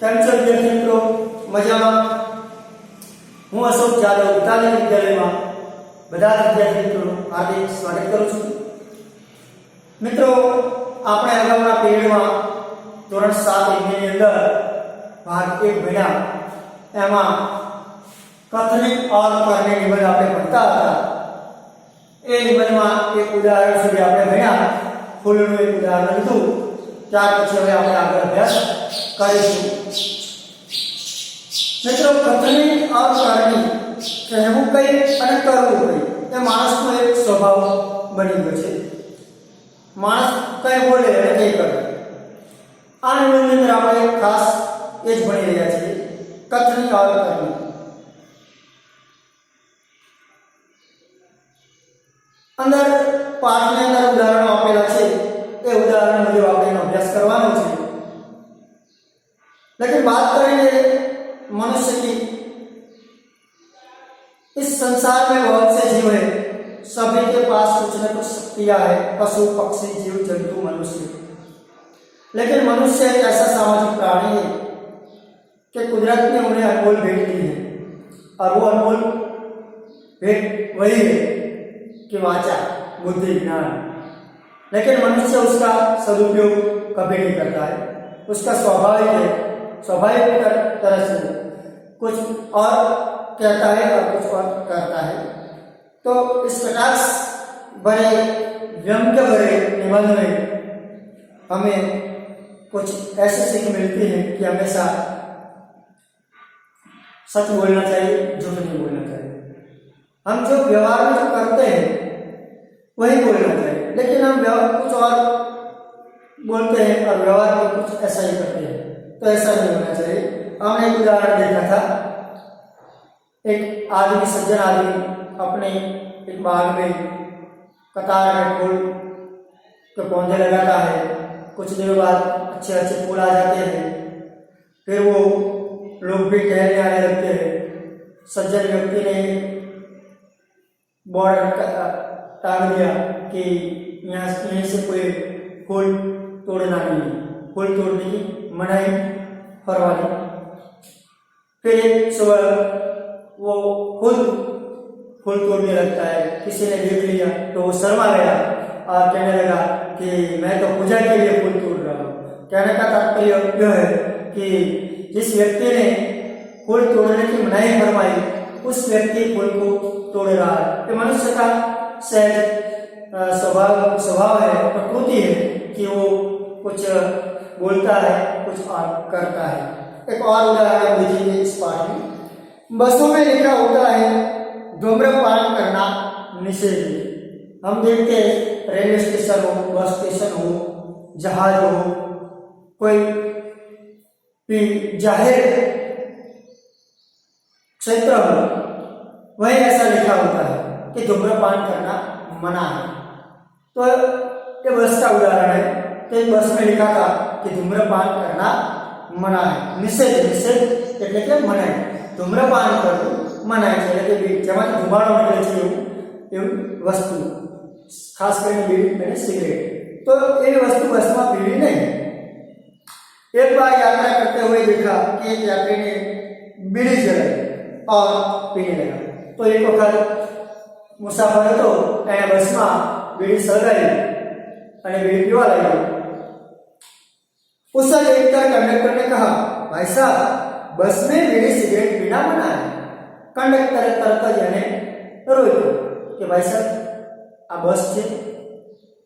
કેમ છો વિદ્યાર્થી મિત્રો? મજામાં? હું અશોક જાદવ ઇટાલી વિદ્યાલયમાં બધા વિદ્યાર્થી મિત્રોનું હાર્દિક સ્વાગત કરું છું। મિત્રો, આપણે અગાઉના પીરિયડમાં ધોરણ 7 ની અંદર ભાગ 1 ભણ્યા। એમાં કથની और करने निबंध આપણે ભણતા હતા। એ નિબંધમાં એક ઉદાહરણ સુધી આપણે ભણ્યા। ફૂલનું એક ઉદાહરણ લીધું। ત્યાર પછી હવે આપણે આગળ અભ્યાસ કરીશું। મિત્રો, કથની और करनी કહેવું કઈ અને કરવું કઈ એ માણસનો એક સ્વભાવ બની ગયો છે। માણસ કઈ બોલે અને કઈ કરે। આ નિબંધની અંદર આપણે ખાસ એ જ ભણી રહ્યા છીએ, કથની और करनी। अंदर पाठ में अंदर उदाहरणों आपेला छे, ए उदाहरण मुझे आपणे अभ्यास करवानो छे। लेकिन बात करेंगे मनुष्य की। इस संसार में बहुत से जीव हैं, सभी के पास कुछ न कुछ शक्तियां हैं, पशु पक्षी जीव जंतु मनुष्य। लेकिन मनुष्य एक ऐसा सामाजिक प्राणी है कि कुदरत ने उन्हें अनमोल भेंट दी है, और वो अनमोल भेंट वही है कि वाचा, बुद्धि, ज्ञान। लेकिन मनुष्य उसका सदुपयोग कभी नहीं करता है। उसका स्वाभाविक तरह से कुछ और कहता है और कुछ और करता है। तो इस कटाक्ष भरे व्यंग्य भरे निबंध में हमें कुछ ऐसी सीख मिलती है कि हमेशा सच बोलना चाहिए, झूठ नहीं बोलना चाहिए। हम जो व्यवहार में जो करते हैं वही बोलना चाहिए, लेकिन हम कुछ और बोलते हैं और व्यवहार में कुछ ऐसा ही करते हैं, तो ऐसा नहीं होना चाहिए। हमने एक उदाहरण देखा था। एक आदमी, सज्जन आदमी अपने एक बाग में कतार में फूल के पौधे लगाता है। कुछ दिनों बाद अच्छे अच्छे फूल आ जाते हैं। फिर वो लोग भी टहलने आने लगते हैं। सज्जन व्यक्ति ने बोर्ड टांग दिया कि यहीं से कोई फूल तोड़ना नहीं, फूल तोड़ने की मनाही फरमानी। फिर एक सुबह वो खुद फूल तोड़ने लगता है। किसी ने देख लिया तो वो शर्मा गया और कहने लगा कि मैं तो पूजा के लिए फूल तोड़ रहा हूँ। कहने का तात्पर्य यह है कि जिस व्यक्ति ने फूल तोड़ने की मनाही फरमाई उस व्यक्ति फूल को तोड़ रहा है। ये मनुष्य का सहज स्वभाव है, प्रकृति है कि वो कुछ बोलता है, कुछ और करता है। एक और उदाहरण दीजिए इस पाठ में। बसों में लिखा होता है धूम्रपान करना निषेध। हम देखते हैं रेलवे स्टेशन हो, बस स्टेशन हो, जहाज हो, कोई भी जाहिर क्षेत्र हो, वही ऐसा लिखा होता है कि धूम्रपान करना मना है। तो ये बस का उदाहरण है। तो एक बस में लिखा था कि धूम्रपान करना मना है। निषेध એટલે કે મનાય। ધૂમ્રપાન કરવું મનાય છે, એટલે કે જેમાંથી ધુમાડો નીકળે છે એવું વસ્તુ, ખાસ કરીને બીડી અને સિગરેટ। तो ये वस्तु बस में पीनी नहीं। एक बार यात्रा करते हुए देखा कि एक यात्री ने बीड़ी जलाई और पीने लगा। तो एक वक्त मुसाफर હતો એને બસમાં બીડી સળગાવી અને बीड़ी पीवा लगा। उस समय देखकर कंडक्टर ने कहा, भाई साहब, बस में बीड़ी सिगरेट पीना मना है। कंडक्टर तरत ज એને રોક્યો કે ભાઈ સાહેબ, આ બસ છે,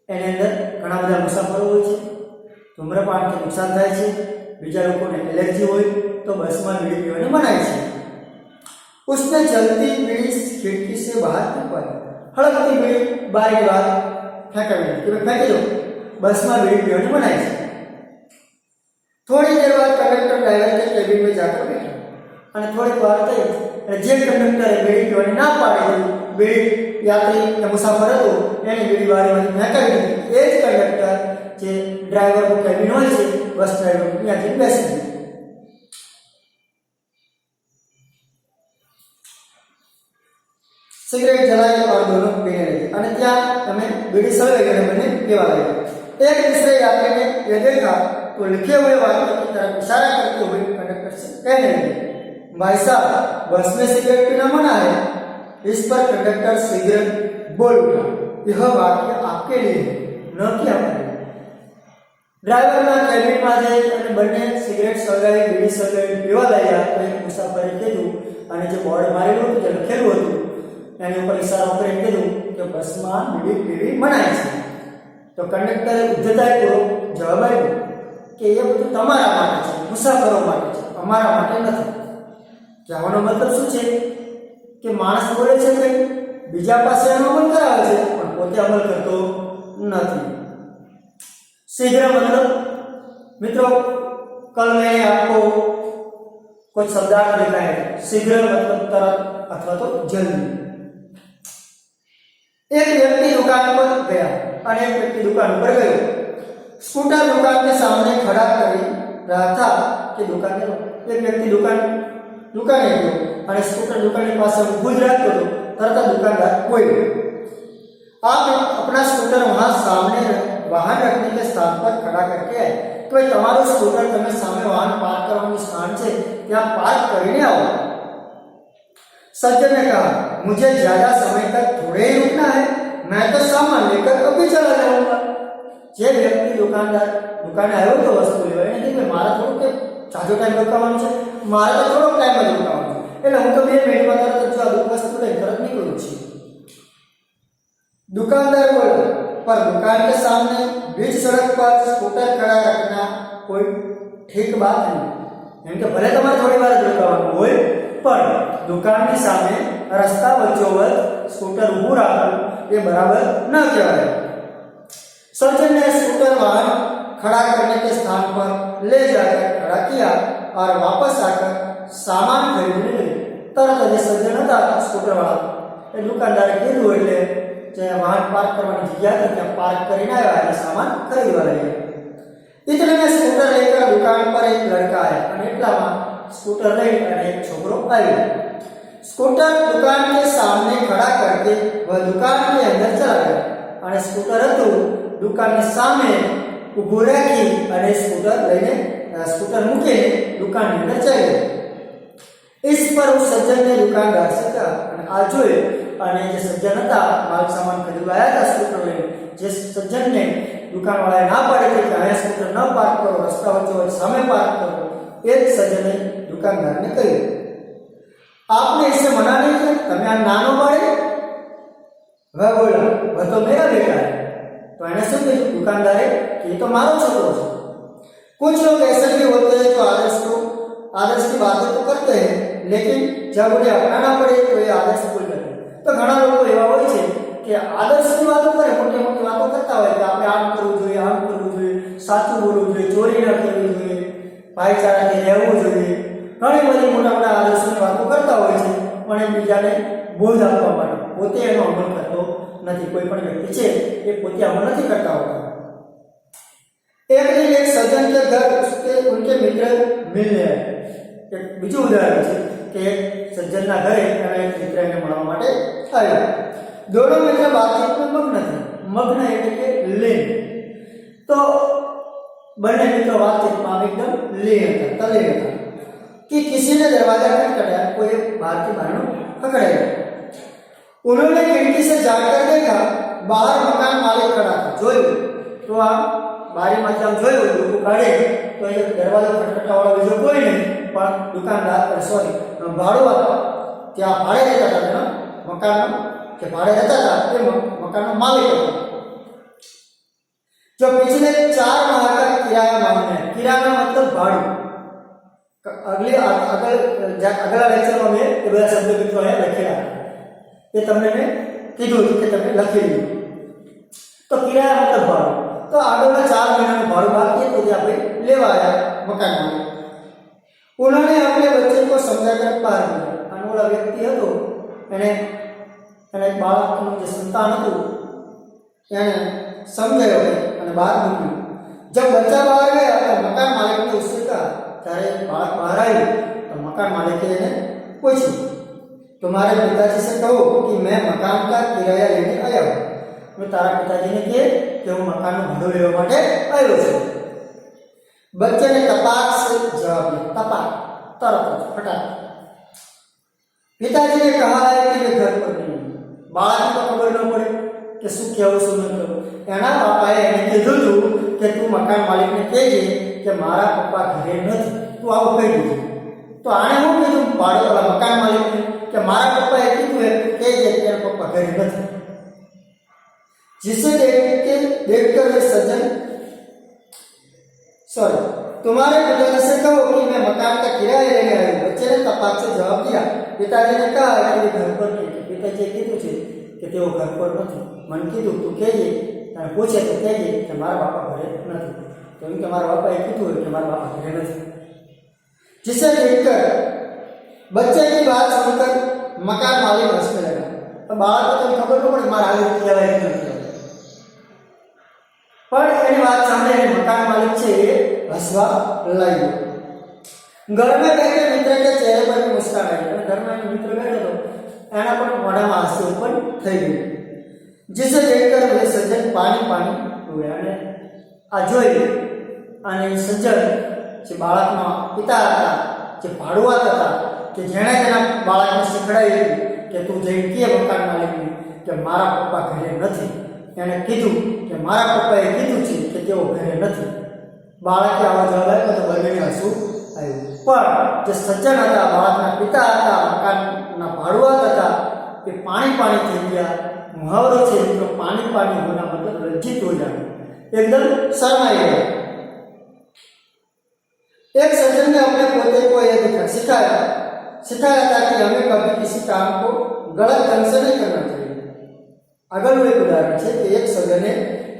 એની અંદર ઘણા બધા મુસાફરો હોય છે, ધૂમ્રપાનથી નુકસાન થાય છે, બીજા લોકોને એલર્જી હોય તો બસમાં બીડી પીવાની મનાઈ છે। उसने जलती बीड़ी खिड़की से बाहर फेंकवा दी। हड़कती बीड़ी बारी के बाद फेंका दी कि फेंकी दो, बस में बीड़ी पीने मनाई है। थोड़ी देर बाद कंडक्टर ड्राइवर के केबिन में जाकर बैठा और थोड़ी बार थी जे कंडक्टरे बीड़ी पीने ना पाड़ी बीड़ी यात्री मुसाफर હતો એની બીડી બારીમાંથી ફેંકાવી દીધી। એ જ કંડક્ટર જે ડ્રાઈવરનું કેબિન હોય છે, બસ ડ્રાઈવર ત્યાંથી બેસી ગયો। सिगरेट जलाई और दोनों पीने लगे और त्या हमें बीड़ी सड़े गए, बने पीवा लगे। एक दूसरे यात्री ने यह देखा तो लिखे हुए वाक्य की तरफ इशारा करते हुए कंडक्टर से कहने लगे, भाई साहब बस में सिगरेट पीना मना है। इस पर कंडक्टर सिगरेट बोल उठा, यह वाक्य आपके लिए न कि हमारे। ડ્રાઈવરના કેબિનમાં જઈ અને બંને સિગરેટ સળગાવી બીડી સળગાવી પીવા લાગ્યા તો એક મુસાફરે કીધું અને જે બોર્ડ મારેલું હતું જે લખેલું હતું એની ઉપર ઇશારો કરીને કીધું કે બસમાં બીડી પીવી મનાય છે। તો કંડક્ટરે ઉદ્ધતાઈપૂર્વક જવાબ આપ્યો કે એ બધું તમારા માટે છે, મુસાફરો માટે છે, અમારા માટે નથી। કહેવાનો મતલબ શું છે કે માણસ બોલે છે કે બીજા પાસે એનો અમલ કરાવે છે પણ પોતે અમલ કરતો નથી। शीघ्र मतलब मित्रों कल मैंने आपको कुछ शब्दार्थ दिखाए। शीघ्र मतलब तुरंत अथवा तो जल्दी। एक व्यक्ति दुकान पर गया और एक व्यक्ति दुकान पर गयो। स्कूटर दुकान के सामने खड़ा कर रहा था कि दुकानदार एक व्यक्ति दुकाने गयो और स्कूटर दुकान के पास ઊભું જ રાખતો હતો। તરત दुकानदार कोई आप अपना स्कूटर वहां सामने वाहन रखने के स्थान पर खड़ा करके आए तो તમારું સ્કૂટર તમે સામે વાહન પાર્ક કરવાનું સ્થાન છે ત્યાં પાર્ક કરીને आओ। सज्जन ने कहा, मुझे ज्यादा समय तक थोड़े ही रुकना है, मैं तो सामान लेकर अभी चला जाऊंगा। જે વ્યક્તિ દુકાને આવ્યો તો વસ્તુ લેવા એને કીધું મારા થોડું કે જાજો ટાઈમ રોકાવાનો છે, મારે તો થોડોક ટાઈમ જ રોકાવાનો છે, એટલે હું તો 2 મિનિટમાં તરત જ આ વસ્તુ લઈને તરત નીકળું છું। दुकानदार बोला, पर दुकान के सामने बीच सड़क पर स्कूटर खड़ा रखना कोई ठीक बात नहीं। एम के भले तमारे थोड़ी वार रोकવાનું હોય પણ દુકાનની સામે રસ્તા વચ્ચોવચ સ્કૂટર ઊભું રાખવું એ બરાબર ન કહેવાય। सज्जन ने स्कूटर वाहन खड़ा करने के स्थान पर ले जाकर खड़ा किया और वापस आकर सामान खरीदने लगे। तरत જ सज्जन હતા સ્કૂટર વાળા એ દુકાનદારે કીધું એટલે જે વાહન પાર્ક કરવાની જગ્યા હતી ત્યાં પાર્ક કરીને આવ્યા અને સામાન ખરીદવા લાગ્યા। इतने में स्कूटर लेकर दुकान पर एक लड़का आया और એટલામાં स्कूटर લઈ અને એક છોકરો આવ્યો। स्कूटर दुकान के सामने खड़ा करके वह दुकान के अंदर चला गया और स्कूटर હતું दुकानની સામે ઊભું રાખી અને स्कूटर મૂકીને દુકાનની અંદર ચાલ્યો। इस पर उस सज्जन ने दुकानदार से कहा અને આ જોઈ અને જે સજ્જન હતા માલ સામાન ખરીદવા આવ્યા હતા સ્કૂટર લઈને, જે સજ્જનને દુકાનવાળાએ ના પાડી કે અહીંયા સ્કૂટર ન પાર્ક કરો, રસ્તા વચ્ચે સામે પાર્ક કરો, એ જ સજ્જને દુકાનદારને કહ્યું, आपने इसे मना नहीं किया, તમે આ નાનો પાડે? वह बोला, वह तो मेरा बेटा है। तो એને શું કીધું દુકાનદારે કે ये तो मारो छोकरो છે। कुछ लोग ऐसे भी होते हैं जो आदर्श की बातें तो करते हैं लेकिन जब उन्हें अपनाना पड़े तो ये आदर्श भूल जाते हैं। तो घણા લોકો એવા હોય છે કે આદર્શની વાતો કરે, મોટી મોટી વાતો કરતા હોય કે આપણે આમ કરવું જોઈએ, આમ કરવું જોઈએ, સાચું બોલવું જોઈએ, ચોરી ન કરવી જોઈએ, ભાઈચારાથી રહેવું જોઈએ, ઘણી બધી મોટા મોટા આદર્શની વાતો કરતા હોય છે પણ એકબીજાને બોધ આપવા માટે પોતે એનો અમલ કરતો નથી। કોઈ પણ વ્યક્તિ છે એ પોતે અમલ નથી કરતા હોતા। एक दिन एक सज्जन के घर उनके मित्र मिलने आए। एक બીજું ઉદાહરણ છે કે એક સજ્જનના ઘરે અને એક મિત્રને મળવા માટે આવ્યા। दोनों मित्र बातचीत में मग्न थे। मग्न એટલે કે લીન। तो બંને મિત્રો વાતચીતમાં एकदम લીન હતા, તલ્લીન હતા कि किसी ने दरवाजा खटखटाया। कोई बाहर की बाहर खटखटाया। उन्होंने खिड़की से जाकर देखा, बाहर मकान मालिक खड़ा था। જોયું તો આ બારીમાંથી આમ જોયું લોકો કાઢે તો એ દરવાજો ખટખટાવાળો બીજો કોઈ નહીં પણ દુકાનદાર ભાડુઆત ત્યાં ભાડે રહેતા હતા, મકાનનો જે ભાડે રહેતા હતા એ મકાનનો માલિક હતો। जो पिछले 4 माह का किराया मांगते हैं। किराया मतलब भाड़ू। अगला लेक्चરમાં મેં એ બધા શબ્દ મિત્રો અહીંયા લખેલા એ તમને મેં કીધું કે તમે લખી લો। તો કિરાયા मतलब ભાડું। तो આગળના 4 મહિનાનું ભાડું બાકી હતું જે આપણે લેવા આવ્યા મકાન માલિક। उन्होंने अपने बच्चे को समझाकर बहार दिया। अनोला व्यक्ति હતો એને એક બાળકનું જે સંતાન હતું એને સમજાયો અને બહાર મૂક્યું। जब बच्चा बाहर गया तो मकान मालिक ने उससे कहा, ત્યારે બાળક બહાર આવ્યું તો મકાન માલિકે એને પૂછ્યું, तुम्हारे पिताजी से कहो कि मैं मकान का किराया लेने आया हूँ। तो तारा पिताजी ने कहे कि હું મકાનનું ભાડું લેવા માટે આવ્યો છું। बच्चे ने तपाक से जवाब दिया, तपाक तरत फटाक। पिताजी ने कहा है कि वे घर पर नहीं। बाळक तो खबर न पड़े कि શું કહેવું શું ન કહેવું। એના બાપાએ એને કીધું હતું કે તું મકાન માલિકને કહેજે કે મારા પપ્પા ઘરે નથી, તું આવું કહી દીધું। તો આણે હું કીધું બાળકોના મકાન માલિકને કે મારા પપ્પાએ કીધું એ કહેજે કે એના પપ્પા ઘરે નથી। जिसे देखकर वे सज्जन सॉरी तुम्हारे पिताजी से कहो कि मैं मकान का किराया लेने आया हूँ। बच्चे ने तपाक से जवाब दिया। पिताजी ने कहा कि वे घर पर नहीं। पिताजी कीधुं छे कि तेओ घर पर नहीं। मन कीधुं तू कहेजे અને પૂછે તો કહેજે કે મારા બાપા ઘરે નથી। તો એમ કે મારા બાપાએ કીધું હોય કે મારા બાપા ઘરે નથી। जिसे देखकर बच्चे की बात सुनकर मकान मालिक हंसने लगा। तो बाळक को खबर न पड़ी मारा हाल कहेवाय के नहीं। पर एनी बात सांभळीने मकान मालिक छे ए हसवा लाग्यो। घर में बैठे मित्र के चेहरे पर भी मुस्कान आई। घर में मित्र बैठो तो एना पर मोढामां हास्य उत्पन्न થઈ ગયું। जिसे देखकर वे सज्जन पानी पानी हुए। અને આ જોઈ અને સજ્જન જે બાળકના પિતા હતા, જે ભાડુઆત હતા, કે જેણે તેના બાળકને શીખડાવ્યું કે તું જઈને કે મકાન માલિકને કે મારા પપ્પા ઘરે નથી। એણે કીધું કે મારા પપ્પાએ કીધું છે કે તેઓ ઘરે નથી। બાળકે આવો જવાબ આપ્યો તો બંનેને હસવું આવ્યું। પણ જે સજ્જન હતા, બાળકના પિતા હતા, મકાનના ભાડુઆત હતા, એ પાણી પાણી થઈ ગયા। मुहावरो से मित्रों पानी पानी होना मतलब लज्जित हो जाना, एकदम शर्माई गया। एक सज्जन ने अपने पोते को यह सिखाया था कि हमें कभी किसी काम को गलत ढंग से नहीं करना चाहिए। अगर वो एक उदाहरण है कि एक सज्जन ने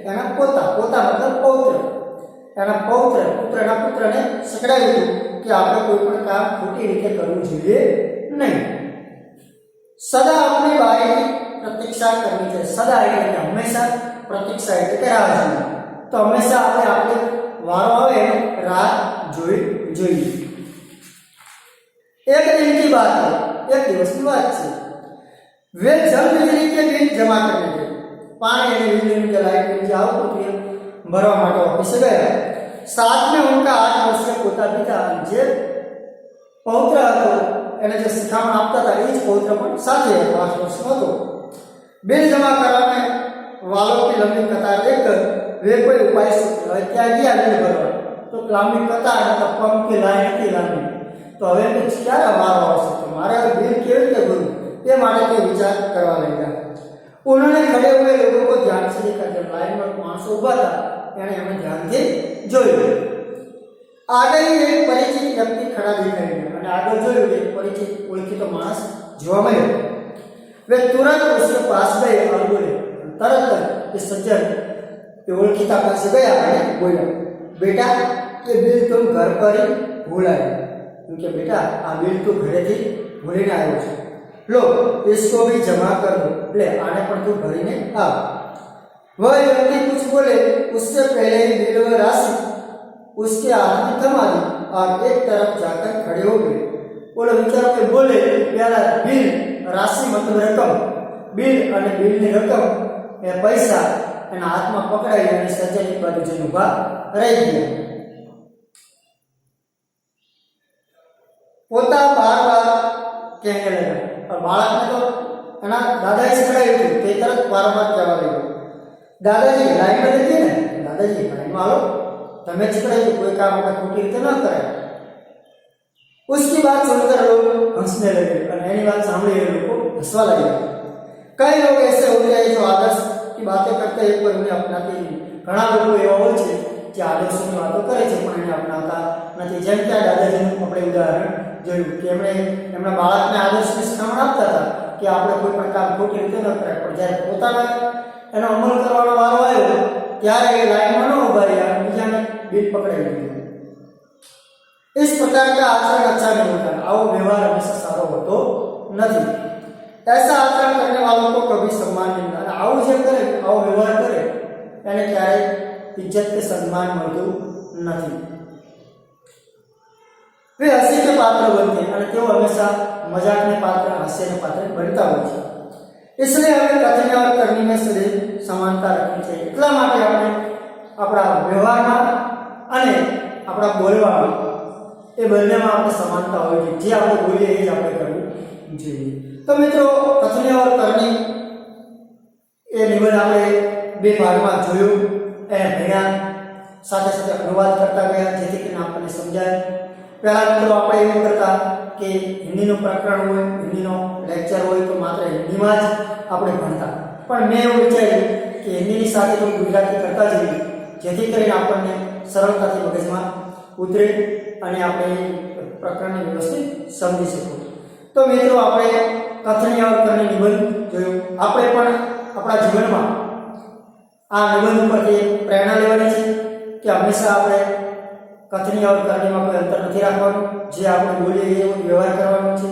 एना पोता मतलब पौत्र पुत्र ने सिखाव्યું कि आपने कोई पण काम खोटी रीते करવું જોઈએ नहीं। सदा अपनी बारी प्रतीक्षा करनी चाहिए। सदा એટલે હંમેશા પ્રતીક્ષા એટલે રાહ જોવી। તો હંમેશા આપણે આપણે વારો આવે રાહ જોઈએ। एक दिन की बात है, एक दिवस की बात है। वे जल बिजली के बिल जमा करने गए। पानी અને વીજળીનું જે લાઇટ બિલ જે આવતું હતું ભરવા માટે ઓફિસે ગયા। साथ में उनका 8 वर्षीय पोता भी था। જે પૌત્ર હતો એને જે શિખામણ આપતા હતા એ જ પૌત્ર પણ સાથે હતો, 8 વર્ષનો હતો। बिल जमा कराने वालों की लंबी कतार देखकर वे कोई उपाय सोचा। क्या किया बिल भरवा तो लंबी कतार मतलब पंप की लाइन थी लंबी। तो हवे क्या वारो आवशे तो मारे बिल केवी रीते भरવું તે માટે તે વિચાર કરવા લાગ્યા। उन्होंने खड़े हुए लोगों को ध्यान से देखा। जब लाइन में माणसो उभा था एने हमें ध्यान से જોયું। आगे ही एक परिचित व्यक्ति खड़ा दिखाई दिया અને આગળ જોયું એક પરિચિત ઓળખીતો માણસ જોવા મળ્યો। वे तुरंत उसके पास गए और बोले, तरत ये सज्जन ये ओळखीता पास गया और बोला, बेटा ये बिल तुम घर पर ही भूल आए। उनके बेटा आ बिल तो घरे थी भूलीने आयो छे, लो इसको भी जमा कर दो, ले आने पर तू भरीने आ। वह व्यक्ति कुछ बोले उससे पहले ही बिल व राशि उसके हाथ में थमा दी और एक तरफ जाकर खड़े हो गए। बोलो विचार के बोले प्यारा बिल राशि मतलब रकम, बिल અને બિલની રકમ એ પૈસા એના હાથમાં પકડાઈ અને સજ્જન એક બાજુ જઈને ઊભા રહી ગયા। પોતા બાર કહેને લગા और બાળકને તો એના દાદાએ શીખડાવ્યું હતું તે તરત વારંવાર કહેવા લાગ્યો, દાદાજી લાઈનમાં જઈએ ને, દાદાજી લાઈનમાં હાલો, તમે શીખડાવ્યું કોઈ કામ આપણે ખોટી રીતે ન કરાય। उसकी बात सुनकर लोग हंसने लगे और मेरी बात सामने लोग हंसवा लगे। कई लोग ऐसे होते हैं जो आदर्श की बातें करते हैं पर उन्हें अपनाते नहीं। घણા લોકો એવા હોય છે જે આદર્શની વાતો કરે છે પણ એને અપનાવતા નથી। જેમ કે દાદાજીનું આપણે ઉદાહરણ જોયું કે એમણે એમના બાળકને આદર્શની શિખામણ આપતા હતા કે આપણે કોઈ પણ કામ ખોટી રીતે ન કરાય, પણ જ્યારે પોતાના એનો અમલ કરવાનો વારો આવ્યો ત્યારે એ લાઈનમાં ન ઉભા રહ્યા, બીજાને બીટ પકડાઈ લીધી। इस प्रकार का आचरण अच्छा नहीं होता। आओ व्यवहार हमेशा सारो होतो नहीं। ऐसा आचरण करने वालों को कभी सम्मान नहीं मिलता। आओ जे करे आओ व्यवहार करे એને ક્યારે इज्जत के सम्मान મળતું નથી। वे हंसी के पात्र बनते हैं और તેઓ हमेशा मजाक में पात्र, हास्य में पात्र बनता હોય છે। इसलिए हमें कथन और करनी में सदैव समानता रखनी चाहिए। એટલા માટે આપણે આપણા વ્યવહારમાં અને આપણા બોલવામાં એ બંનેમાં આપણે સમાનતા હોય છે, જે આપણે બોલીએ એ જ આપણે કરવું જોઈએ. તો મિત્રો કથનીય और करनी એ નિબંધ આપણે બે ભાગમાં જોયું, એ ભણ્યા, સાથે સાથે અનુવાદ કરતા ગયા જેથી કરીને આપણને સમજાય. પહેલા મિત્રો આપણે એવું કરતા કે હિન્દીનું પ્રકરણ હોય, હિન્દીનો લેક્ચર હોય તો માત્ર હિન્દીમાં જ આપણે ભણતા, પણ મેં એવું વિચાર્યું કે હિન્દીની સાથે તો ગુજરાતી કરતા જઈએ જેથી કરીને આપણને સરળતાથી મગજમાં ઉતરે અને આપણે પ્રકરણને વ્યવસ્થિત સમજી શકીએ. તો મિત્રો આપણે કથનીય और करनी નિબંધ જોયું. આપણે પણ આપણા જીવનમાં આ નિબંધ ઉપરથી પ્રેરણા લેવાની છે કે હંમેશા આપણે કથનીય और करनीમાં કોઈ અંતર નથી રાખવાનું, જે આપણે બોલીએ એવો વ્યવહાર કરવાનો છે.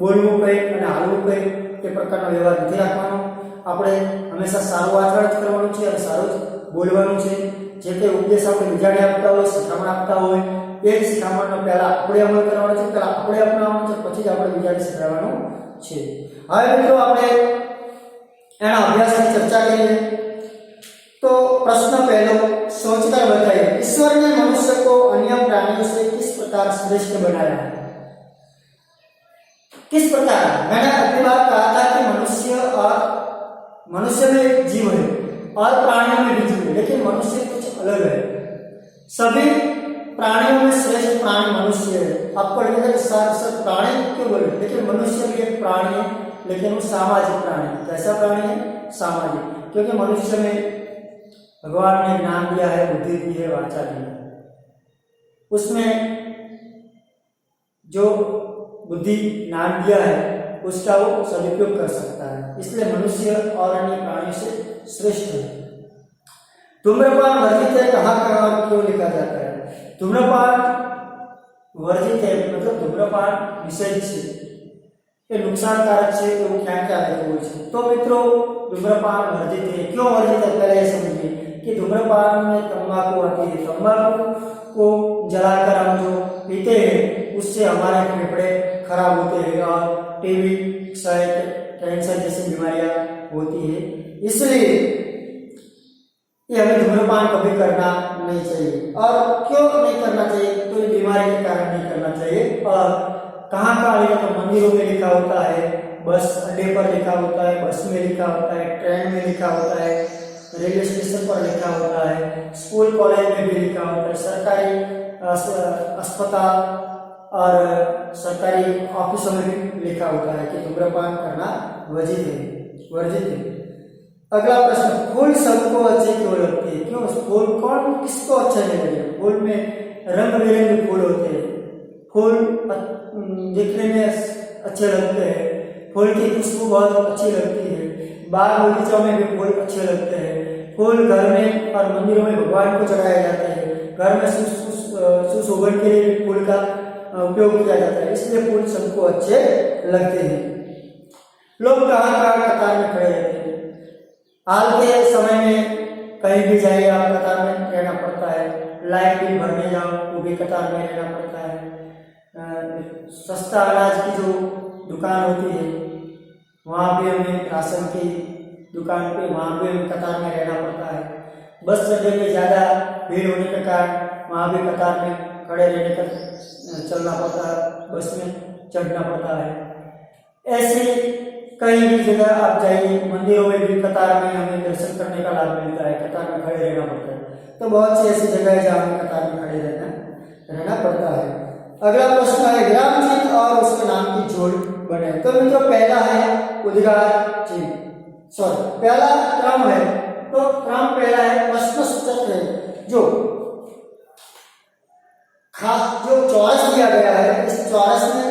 બોલવું કઈ અને હાલવું કઈ એ પ્રકારનો વ્યવહાર નથી રાખવાનો. આપણે હંમેશા સારું આચરણ જ કરવાનું છે અને સારું જ બોલવાનું છે. જે તે ઉપદેશ આપણે બીજાને આપતા હોય, શિખામણ આપતા હોય, એ જ શિખામણનો પહેલા આપણે અમલ કરવાનો છે, પહેલા આપણે અપનાવવાનો છે, પછી જ આપણે બીજાને શીખવાડવાનું છે. હવે મિત્રો આપણે એના અભ્યાસની ચર્ચા કરીએ. तो प्रश्न पहला, सोचकर बताइए ईश्वर ने मनुष्य को अन्य प्राणियों से किस प्रकार श्रेष्ठ बनाया है? किस प्रकार? मैंने अगली बार कहा था कि मनुष्य में एक जीव है और प्राणियों में भी जीव है, लेकिन मनुष्य कुछ अलग है. सभी प्राणियों में श्रेष्ठ प्राणी मनुष्य है. आपको लगेगा कि सर प्राणी क्यों बोले, लेकिन मनुष्य भी एक प्राणी है, लेकिन वो सामाजिक प्राणी. कैसा प्राणी है? सामाजिक. क्योंकि मनुष्य में भगवान ने ज्ञान दिया है, बुद्धि दी है, वाचा दी है. उसमें जो बुद्धि ज्ञान दिया है उसका वो सदुपयोग कर सकता है, इसलिए मनुष्य और अन्य प्राणियों से श्रेष्ठ है. धूम्रपान वर्जित है कहाँ कहाँ और क्यों लिखा जाता है? धूम्रपान वर्जित है मतलब धूम्रपान निषेध है, ये नुकसानकारक है, तो क्या क्या है? तो मित्रों धूम्रपान वर्जित है. क्यों वर्जित है पहले ये समझिए कि धूम्रपान में तंबाकू आती है. तंबाकू को जलाकर हम जो पीते हैं उससे हमारे फेफड़े खराब होते हैं और टीबी, क्षय, कैंसर जैसी बीमारियां होती है. इसलिए ये हमें धूम्रपान कभी करना नहीं चाहिए. और क्यों नहीं करना चाहिए? तो ये बीमारी के कारण नहीं करना चाहिए. और कहाँ कहाँ लिखा? तो मंदिरों में लिखा होता है, बस अड्डे पर लिखा होता है, बस में लिखा होता है, ट्रेन में लिखा होता है, रेलवे स्टेशन पर लिखा होता है, स्कूल कॉलेज में भी लिखा होता है, सरकारी अस्पताल और सरकारी ऑफिसों में भी लिखा होता है कि धूम्रपान करना वर्जित है. अगला प्रश्न, फूल सबको अच्छे क्यों लगते हैं? क्यों? फूल कौन किसको अच्छा नहीं लगे? फूल में रंग बिरंगे फूल होते हैं, फूल दिखने में अच्छे लगते हैं, फूल की खुशबू बहुत अच्छी लगती है, बाग बगीचों में भी फूल अच्छे लगते हैं, फूल घर में और मंदिरों में भगवान को चढ़ाए जाते हैं, घर में सुशोभन के लिए फूल का उपयोग किया जाता है, इसलिए फूल सबको अच्छे लगते हैं. लोग कहाँ कहाँ कतार में खड़े रहते हैं? हाल के समय में कहीं भी जाइए आप कतार में रहना पड़ता है. लाइट बिल भरने जाओ वो भी कतार में रहना पड़ता है. सस्ता अनाज की जो दुकान होती है वहाँ भी हमें राशन की दुकान पे वहाँ भी हमें कतार में रहना पड़ता है. बस अड्डे में ज़्यादा भीड़ होने के कारण वहाँ भी कतार में खड़े रहने का चलना पड़ता है, बस में चढ़ना पड़ता है. ऐसे कहीं भी जगह आप जाइए, मंदिरों में भी कतार में हमें दर्शन करने का लाभ मिलता है, कतार में खड़े रहना पड़ता है. तो बहुत सी ऐसी जगह है जहाँ हमें कतार में खड़े रहना पड़ता है. अगला प्रश्न है विराम चिन्ह और उसके नाम की जोड़ बने. तो मित्रों पहला है उद्गार चिन्ह, सॉरी पहला क्रम है. तो क्रम पहला है प्रश्न सूचक है, जो खास जो चौरस दिया गया है, इस चौरस में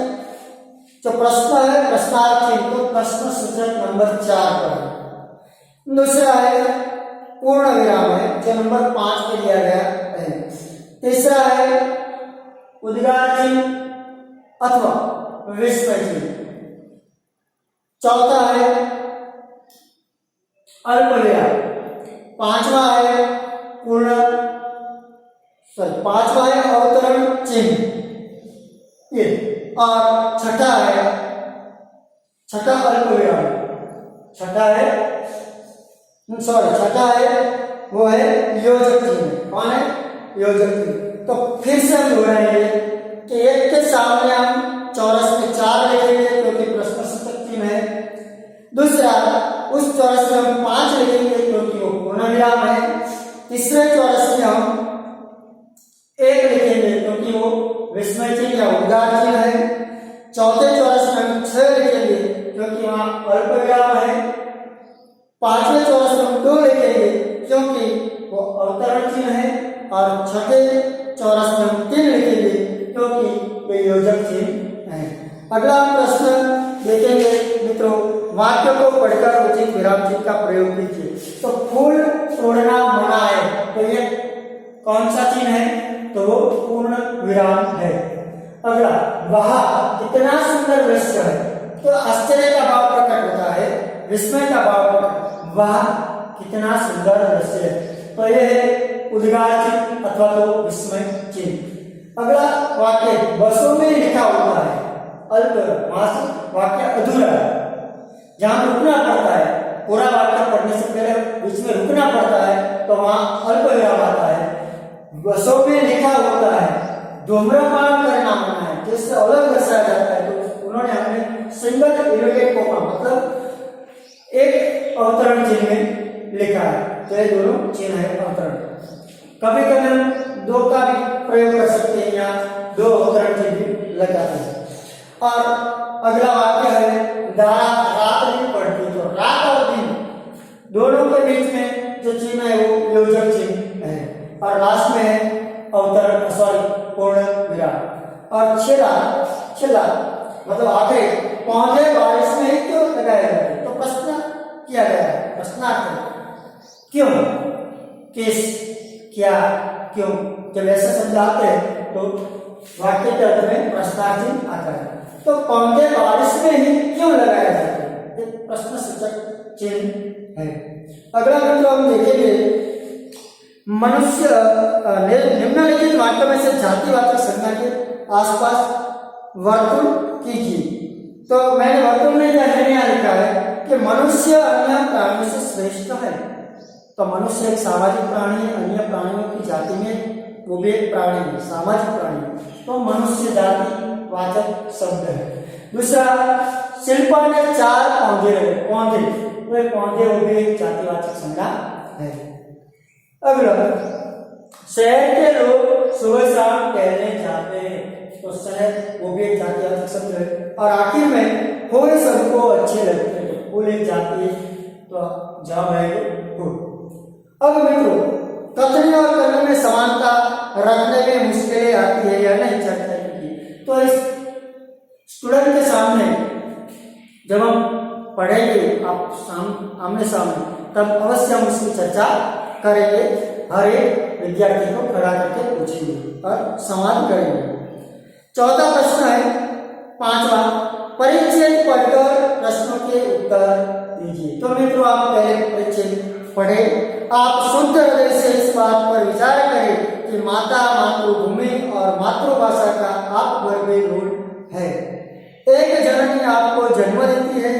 जो प्रश्न है प्रश्नार्थ चिन्ह, तो प्रश्न सूचक नंबर 4 पर है. दूसरा है पूर्ण विराम है जो नंबर 5 पे दिया गया है. तीसरा है उद्गार चिन्ह अथवा विस्मय चिन्ह. चौथा है अल्पविराम. पांचवा है अवतरण चिन्ह ये. और छठा अल्पविराम. छठा है वो है योजक चिन्ह. कौन है? योजक चिन्ह. तो फिर से हम दोहराएंगे कि 1 के सामने हम चौरस में 4 लिखेंगे क्योंकि प्रश्नसूचक चिन्ह है। दूसरा, उस चौरस में हम 5 लिखेंगे क्योंकि वो पूर्ण विराम है। तीसरे चौरस में हम 1 लिखेंगे क्योंकि वो विस्मय चिन्ह या उद्गार चिन्ह है। चौथे चौरस में हम 6 लिखेंगे क्योंकि वहां अल्प विराम है। पांचवें चौरस में हम 2 लिखेंगे क्योंकि वो अवतरण चिन्ह है। और छठे चौरस में हम 3 लिखेंगे क्योंकि ये योजक चिन्ह है। अगला प्रश्न देखेंगे मित्रों, वाक्य को पढ़कर उचित विराम चिन्ह का प्रयोग कीजिए। तो फूल तोड़ना मना है, तो ये कौन सा चिन्ह है? तो वो पूर्ण विराम है। अगला, वह कितना सुंदर दृश्य है, तो आश्चर्य का भाव प्रकट होता है, विस्मय का भाव प्रकट, वह कितना सुंदर दृश्य है, तो यह है उद्गार चिन्ह अथवा तो विस्मय चिन्ह। अगला वाक्य बसों में लिखा होता है, अल्प वाक्य अधूरा है, जहां रुकना पड़ता है, पूरा वाक्य पढ़ने से पहले बीच में रुकना पड़ता है तो वहां अल्प विराम आता है। बसों में लिखा होता है, धूम्रपान करना मना है, जिससे अलग दर्शाया जाता है, तो उन्होंने हमने सिंगल इन्वर्टेड कोमा मतलब एक अवतरण चिन्ह में लिखा है, तो ये दोनों चिन्ह है अवतरण। कभी कभी हम 2 का भी प्रयोग कर सकते हैं या 2 अवतरण चिन्ह भी लगाते हैं। और अगला वाक्य है, दारा रात नहीं पड़ती, तो रात और दिन दोनों के बीच में जो चिन्ह है वो योजक चिन्ह है। और लास्ट में है अवतरण सॉरी पूर्ण विराम। और छिला मतलब आखिरी, पौधे बारिश में ही क्यों लगाए गए, तो प्रश्न किया गया है, प्रश्नार्थ क्यों, किस, क्या, क्यों, जब ऐसा समझाते हैं तो वाक्य के अंत में प्रश्नार्थ चिन्ह आता है। तो पौधे बारिश में ही क्यों लगाए जाते हैं, ये प्रश्नसूचक चिन्ह है। अगला मित्रों हम देखेंगे, मनुष्य निम्नलिखित वाक्य में से जातिवाचक संज्ञा के आसपास वर्तुल कीजिए। तो मैंने वर्तुल में यह लिखा है कि मनुष्य अन्य प्राणियों से श्रेष्ठ है। तो मनुष्य एक सामाजिक प्राणी है, अन्य प्राणियों की जाति में वो भी एक प्राणी है, सामाजिक प्राणी, तो मनुष्य जाति वाचक शब्द है। दूसरा, शिल्पा ने 4 पौधे रखे, पौधे वो भी एक जातिवाचक संज्ञा है। अगला, शहर के लोग सुबह शाम टहलने जाते हैं, तो शहर वो भी एक जातिवाचक शब्द है। और आखिर में फूल सबको अच्छे लगते हैं, तो फूल एक जाति है, तो जवाब है फूल। अब मित्रों, कथन और कथन में समानता रखने में मुश्किलें आती है या नहीं, चर्चा की। तो इस स्टूडेंट के सामने जब हम पढ़ेंगे आप आमने सामने, तब अवश्य हम उसकी चर्चा करेंगे, हर एक विद्यार्थी को खड़ा करके पूछेंगे और सवाल करेंगे। चौथा प्रश्न है 5वां, परिच्छेद पढ़कर प्रश्नों के उत्तर दीजिए। तो मित्रों, आप पहले परिच्छेद पढ़े, आप शुद्ध हृदय से इस बात पर विचार करें कि माता मातृभूमि और मातृभाषा का आप गर्भे ऋण है। एक जननी आपको जन्म देती है,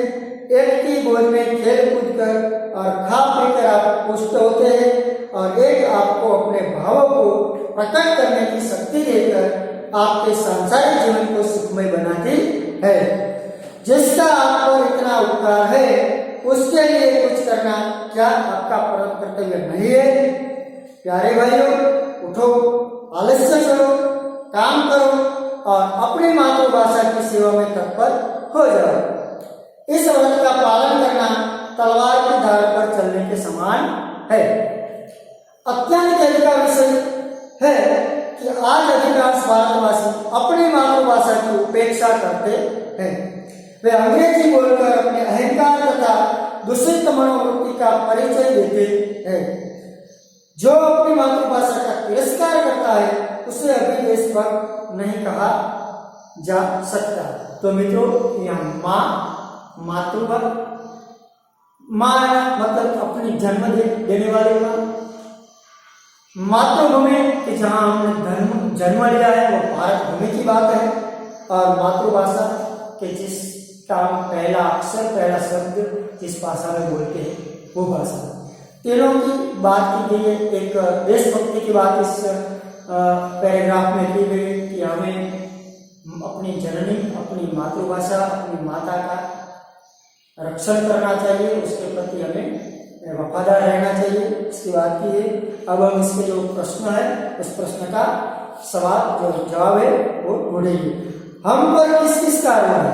एक की गोद में खेल कूद कर और खा पी कर आप पुष्ट होते हैं, और एक आपको अपने भावों को प्रकट करने की शक्ति देकर आपके सांसारिक जीवन को सुखमय बनाती है। जिसका आप पर इतना उपकार है, उसके लिए कुछ करना क्या आपका परम कर्तव्य नहीं है? प्यारे भाइयों, उठो, आलस्य करो, काम करो और अपनी मातृभाषा की सेवा में तत्पर हो जाओ। इस व्रत का पालन करना तलवार की धार पर चलने के समान है। अत्यंत खेद का विषय है कि आज अधिकांश भारतवासी अपनी मातृभाषा की उपेक्षा करते हैं। वे अंग्रेजी बोलकर अपने अहंकार तथा दूषित मनोवृत्ति का परिचय देते हैं। जो अपनी मातृभाषा का तिरस्कार करता है, उसे अभी देशभक्त नहीं कहा जा सकता। तो मित्रों, यहाँ मातृभक्त, माँ मतलब अपनी जन्म देने वाले माँ, मातृभूमि कि जहाँ हमने जन्म लिया है वो भारत भूमि की बात है, और मातृभाषा के जिसका पहला अक्षर, पहला शब्द जिस भाषा में बोलते हैं वो भाषा, तीनों की बात की गई है। एक देशभक्ति की बात इस पैराग्राफ में की गई कि हमें अपनी जननी, अपनी मातृभाषा, अपनी माता का रक्षण करना चाहिए, उसके प्रति हमें वफादार रहना चाहिए, इसकी बात की है। अब हम इसके जो प्रश्न है उस प्रश्न का सवाल जो जवाब है वो ढूंढेंगे। हम पर किस किस का ऋण है?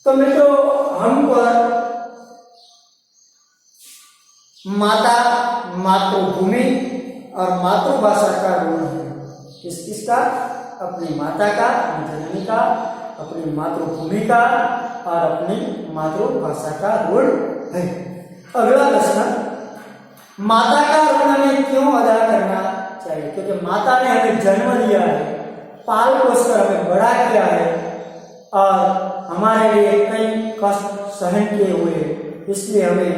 तो मित्रों, हम पर माता, मातृभूमि और मातृभाषा का ऋण है। किस किस का? अपनी माता का, अपनी जननी का, अपनी मातृभूमि का और अपनी मातृभाषा का ऋण है। अगला प्रश्न, माता का ऋण हमें क्यों अदा करना चाहिए? क्योंकि माता ने हमें जन्म दिया है, पाल पोस कर हमें बड़ा किया है और हमारे लिए कई कष्ट सहन किए हुए हैं, इसलिए हमें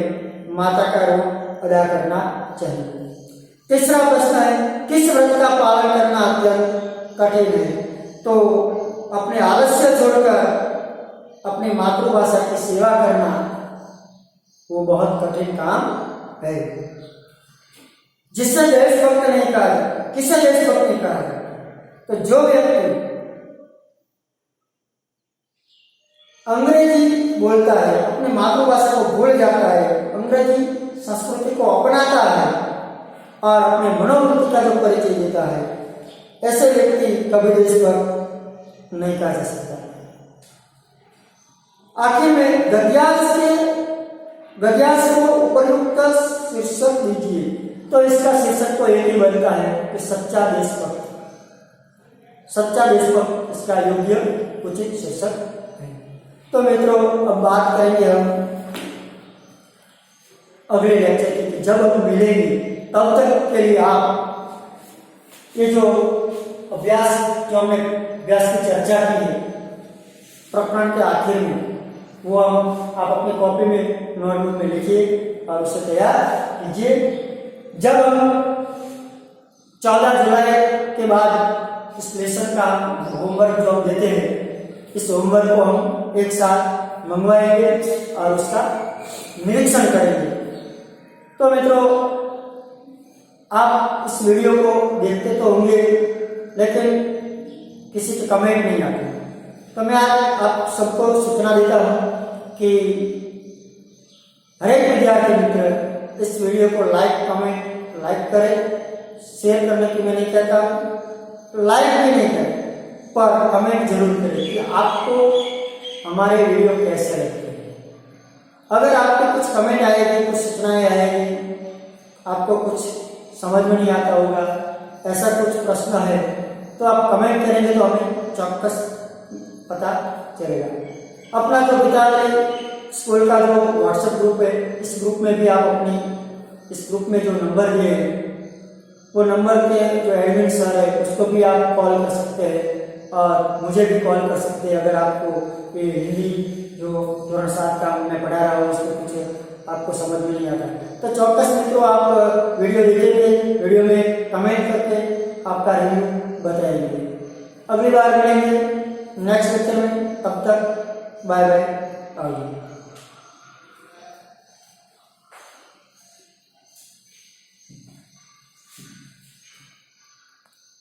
माता का ऋण अदा करना चाहिए। तीसरा प्रश्न है, किस व्रत का पालन करना अत्यंत कठिन है? तो अपने आलस्य छोड़कर अपनी मातृभाषा की सेवा करना वो बहुत कठिन काम है, जिससे देशभक्त नहीं कहा। किससे देशभक्त नहीं कहा? तो जो व्यक्ति अंग्रेजी बोलता है, अपनी मातृभाषा को भूल जाता है, अंग्रेजी संस्कृति को अपनाता है और अपने मनोवृत्ति का जो परिचय देता है, ऐसे व्यक्ति कभी देशभक्त नहीं कहा जा सकता। आखिर में गद्यांश को उपयुक्त शीर्षक दीजिए। तो इसका शीर्षक तो एक ही बनता है कि सच्चा देशभक्त। सच्चा देशभक्त इसका योग्य उचित शीर्षक है। तो मित्रों, अब बात करेंगे हम अगले लेक्चर की। जब हम मिलेंगे तब तक के लिए आप ये जो अभ्यास, जो हमने अभ्यास की चर्चा की है प्रकरण के आखिर में, वो आप अपनी कॉपी में, नोटबुक में लिखिए और उसे तैयार कीजिए। जब हम 14 जुलाई के बाद इस लेसन का होमवर्क जो हम देते हैं, इस होमवर्क को हम एक साथ मंगवाएंगे और उसका निरीक्षण करेंगे। तो मित्रों, आप इस वीडियो को देखते तो होंगे, लेकिन किसी के कमेंट नहीं आते। तो मैं आप सबको सूचना देता हूं कि हर एक विद्यार्थी मित्र इस वीडियो को लाइक करें। शेयर करने की मैं नहीं कहता, लाइक भी नहीं करें, पर कमेंट जरूर करें कि आपको हमारे वीडियो कैसे लगते हैं। अगर आपके कुछ कमेंट आएगी, कुछ सूचनाएं आएगी, आपको कुछ समझ में नहीं आता होगा, ऐसा कुछ प्रश्न है, तो आप कमेंट करेंगे तो हमें चौकस पता चलेगा। अपना जो विद्यालय स्कूल का जो व्हाट्सएप ग्रुप है, इस ग्रुप में भी आप इस ग्रुप में जो नंबर दिए हैं, वो नंबर के जो एडमिन सर है उसको भी आप कॉल कर सकते हैं और मुझे भी कॉल कर सकते हैं। अगर आपको ये हिंदी जो धोरण 7 का मैं पढ़ा रहा हूँ उसको कुछ आपको समझ में नहीं आता, तो चौकस मित्रों आप वीडियो देखेंगे, वीडियो में कमेंट करके आपका रिव्यू बताएंगे। अगली बार मिलेंगे नेक्स्ट लेक्चर में, तब तक बाय बाय।